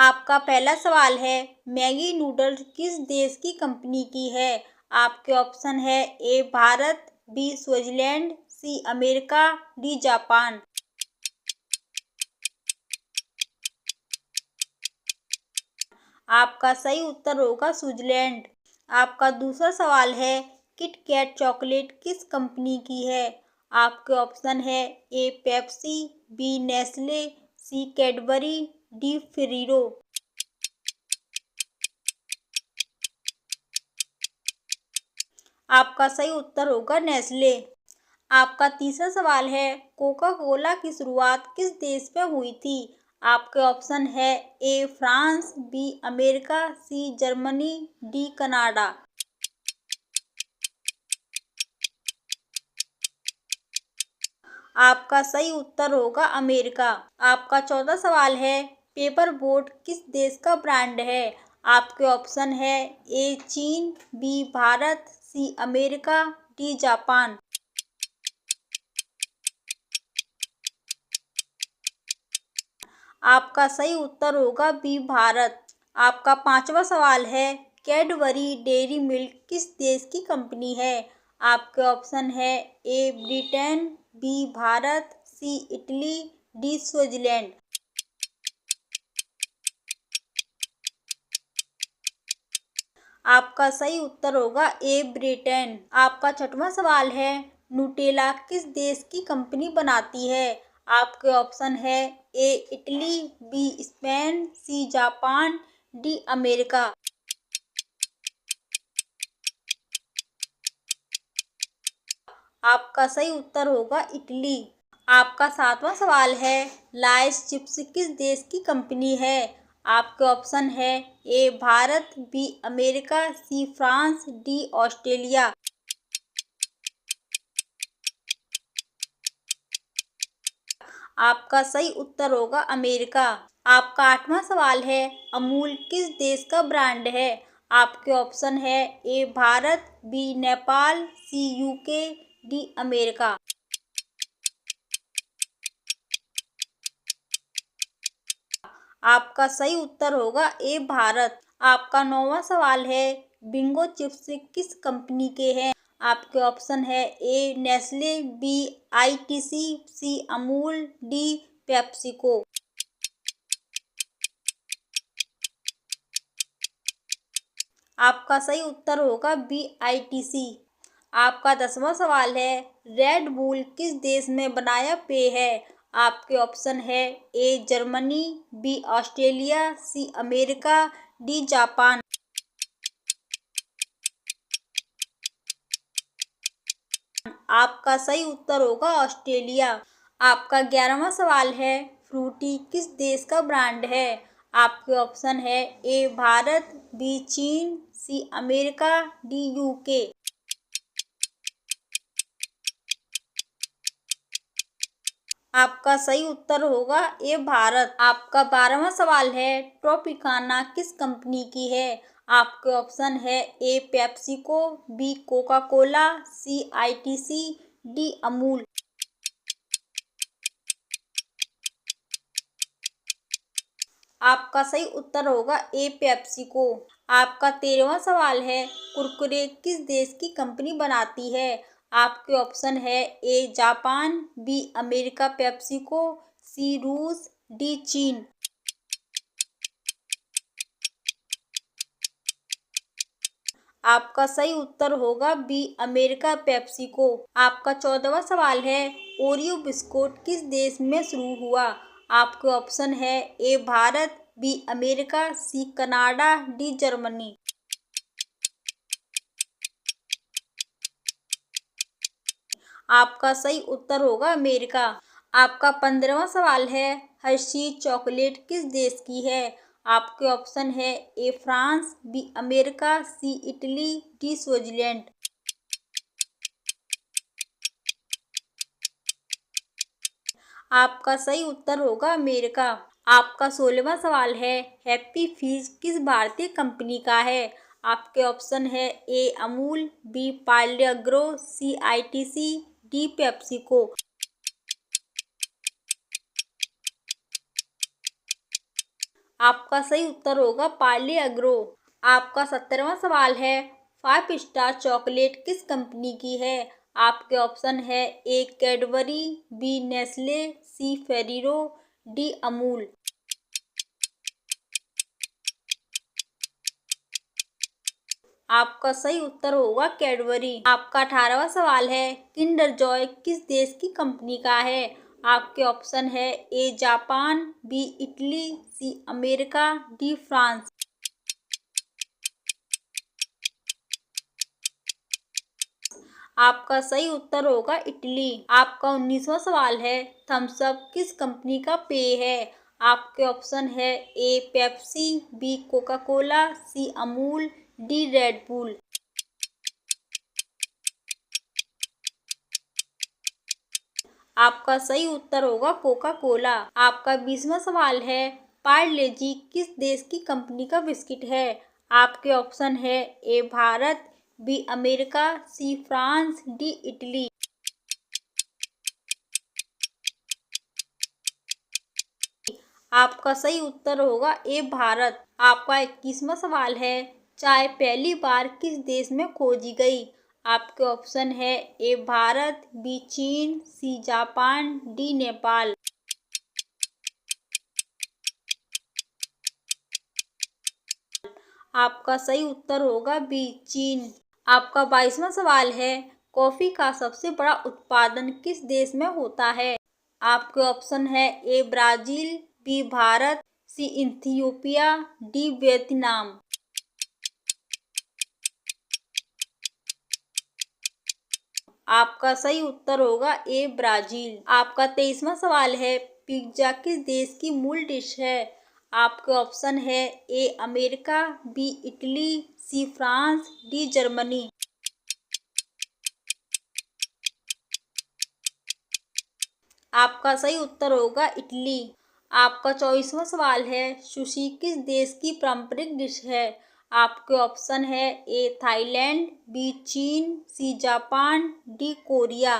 आपका पहला सवाल है, मैगी नूडल्स किस देश की कंपनी की है? आपके ऑप्शन है A Bharat, B Switzerland, C America, D Japan. आपका सही उत्तर होगा स्विट्जरलैंड। आपका दूसरा सवाल है, किट कैट चॉकलेट किस कंपनी की है? आपके ऑप्शन है A Pepsi, B Nestle, C Cadbury, D Ferrero. आपका सही उत्तर होगा नेस्ले। आपका तीसरा सवाल है, कोका कोला की शुरुआत किस देश में हुई थी? आपके ऑप्शन है A France, B America, C Germany, D Canada. आपका सही उत्तर होगा अमेरिका। आपका चौथा सवाल है, पेपर बोट किस देश का ब्रांड है? आपके ऑप्शन है ए चीन, B Bharat, C America, D Japan. आपका सही उत्तर होगा बी भारत। आपका पांचवा सवाल है, कैडबरी डेयरी मिल्क किस देश की कंपनी है? आपके ऑप्शन है ए ब्रिटेन, बी भारत, सी इटली, डी स्विट्जरलैंड। आपका सही उत्तर होगा ए ब्रिटेन। आपका छठवां सवाल है, न्यूटेला किस देश की कंपनी बनाती है? आपके ऑप्शन है A Italy, B Spain, C Japan, D America. आपका सही उत्तर होगा इटली। आपका सातवां सवाल है, लाइस चिप्स किस देश की कंपनी है? आपके ऑप्शन है A Bharat, B America, C France, D Australia. आपका सही उत्तर होगा अमेरिका। आपका आठवां सवाल है, अमूल किस देश का ब्रांड है? आपके ऑप्शन है A Bharat, B Nepal, C UK, D America. आपका सही उत्तर होगा ए भारत। आपका नौवां सवाल है, बिंगो चिप्स किस कंपनी के हैं? आपके ऑप्शन है ए नेस्ले, बी आईटीसी, सी अमूल, डी पेप्सिको। आपका सही उत्तर होगा बी आईटीसी। आपका 10वां सवाल है, रेड बुल किस देश में बनाया पेय है? आपके ऑप्शन है A Germany, B Australia, C America, D Japan. आपका सही उत्तर होगा ऑस्ट्रेलिया। आपका 11वां सवाल है, फ्रूटी किस देश का ब्रांड है? आपके ऑप्शन है ए भारत, बी चीन, सी अमेरिका, डी यूके। आपका सही उत्तर होगा ए भारत। आपका 12वां सवाल है, ट्रॉपिकाना किस कंपनी की है? आपके ऑप्शन है ए पेप्सिको, बी कोका कोला, सी आईटीसी, डी अमूल। आपका सही उत्तर होगा ए पेप्सिको। आपका 13वां सवाल है, कुरकुरे किस देश की कंपनी बनाती है? आपके ऑप्शन है A Japan, B America PepsiCo, C रूस, डी चीन। आपका सही उत्तर होगा बी अमेरिका पेप्सिको। आपका 14वां सवाल है, ओरियो बिस्कुट किस देश में शुरू हुआ? आपके ऑप्शन है A Bharat, B America, C Canada, D Germany. आपका सही उत्तर होगा अमेरिका। आपका 15वां सवाल है, हर्शीज चॉकलेट किस देश की है? आपके ऑप्शन है A France, B America, C Italy, D Switzerland. आपका सही उत्तर होगा अमेरिका। आपका 16वां सवाल है, हैप्पी फीज किस भारतीय कंपनी का है? आपके ऑप्शन है ए अमूल, बी पार्ले अग्रो, सी आईटीसी, डी पेप्सिको। आपका सही उत्तर होगा पार्ले एग्रो। आपका 17वां सवाल है, 5 स्टार चॉकलेट किस कंपनी की है? आपके ऑप्शन है ए कैडबरी, बी नेस्ले, सी फेरिरो, डी अमूल। आपका सही उत्तर होगा कैडबरी। आपका 18वां सवाल है, किंडर जॉय किस देश की कंपनी का है? आपके ऑप्शन है A Japan, B Italy, C America, D France. आपका सही उत्तर होगा इटली। आपका 19वां सवाल है, थम्स अप किस कंपनी का पेय है? आपके ऑप्शन है A Pepsi, B Coca Cola, C Amul, D red bull. आपका सही उत्तर होगा कोका कोला। आपका 20वां सवाल है, पार्ले जी किस देश की कंपनी का बिस्किट है? आपके ऑप्शन है A Bharat, B America, C France, D Italy. आपका सही उत्तर होगा ए भारत। आपका 21वां सवाल है, चाय पहली बार किस देश में खोजी गई? आपके ऑप्शन है ए भारत, बी चीन, सी जापान, डी नेपाल। आपका सही उत्तर होगा बी चीन। आपका 22वां सवाल है, कॉफी का सबसे बड़ा उत्पादन किस देश में होता है? आपके ऑप्शन है A Brazil, B Bharat, C Ethiopia, D Vietnam. आपका सही उत्तर होगा ए ब्राजील। आपका 23वां सवाल है, पिज्जा किस देश की मूल डिश है? आपके ऑप्शन है A America, B Italy, C France, D Germany. आपका सही उत्तर होगा इटली। आपका 24वां सवाल है, सुशी किस देश की पारंपरिक डिश है? आपके ऑप्शन है ए थाईलैंड, बी चीन, सी जापान, डी कोरिया।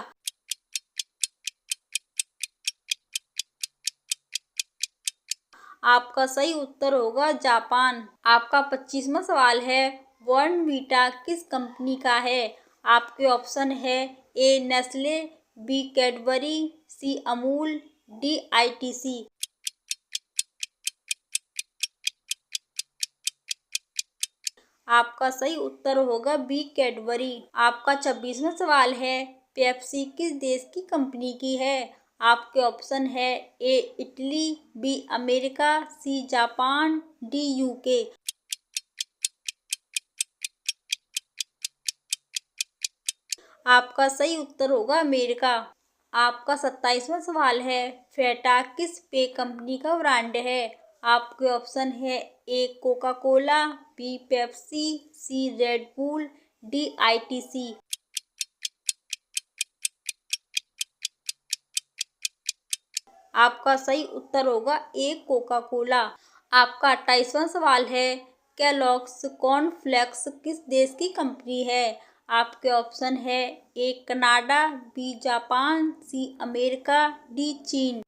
आपका सही उत्तर होगा जापान। आपका 25वां सवाल है, बॉर्नवीटा किस कंपनी का है? आपके ऑप्शन है ए नेस्ले, बी कैडबरी, सी अमूल, डी आईटीसी। आपका सही उत्तर होगा बी कैडबरी। आपका 26वां सवाल है, पेप्सी किस देश की कंपनी की है? आपके ऑप्शन है A Italy, B America, C Japan, D UK. आपका सही उत्तर होगा अमेरिका। आपका 27वां सवाल है, फेटा किस पेय कंपनी का ब्रांड है? आपके ऑप्शन है ए कोका कोला, बी पेप्सी, सी रेड बुल, डी आईटीसी। आपका सही उत्तर होगा ए कोका कोला। आपका 28वां सवाल है, केलॉग्स कॉर्नफ्लेक्स किस देश की कंपनी है? आपके ऑप्शन है A Canada, B Japan, C America, D चीन।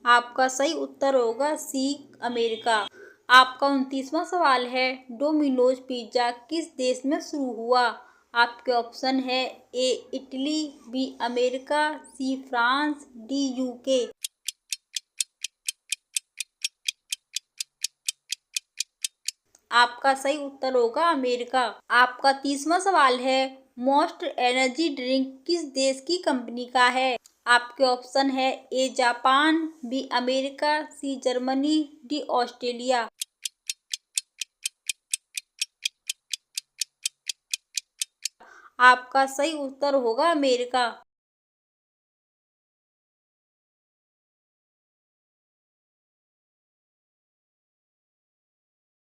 आपका सही उत्तर होगा सी अमेरिका। आपका 29वां सवाल है, डोमिनोज पिज्जा किस देश में शुरू हुआ? आपके ऑप्शन है A Italy, B America, C France, D UK. आपका सही उत्तर होगा अमेरिका। आपका 30वां सवाल है, मोस्ट एनर्जी ड्रिंक किस देश की कंपनी का है? आपके ऑप्शन है A Japan, B America, C Germany, D Australia. आपका सही उत्तर होगा अमेरिका।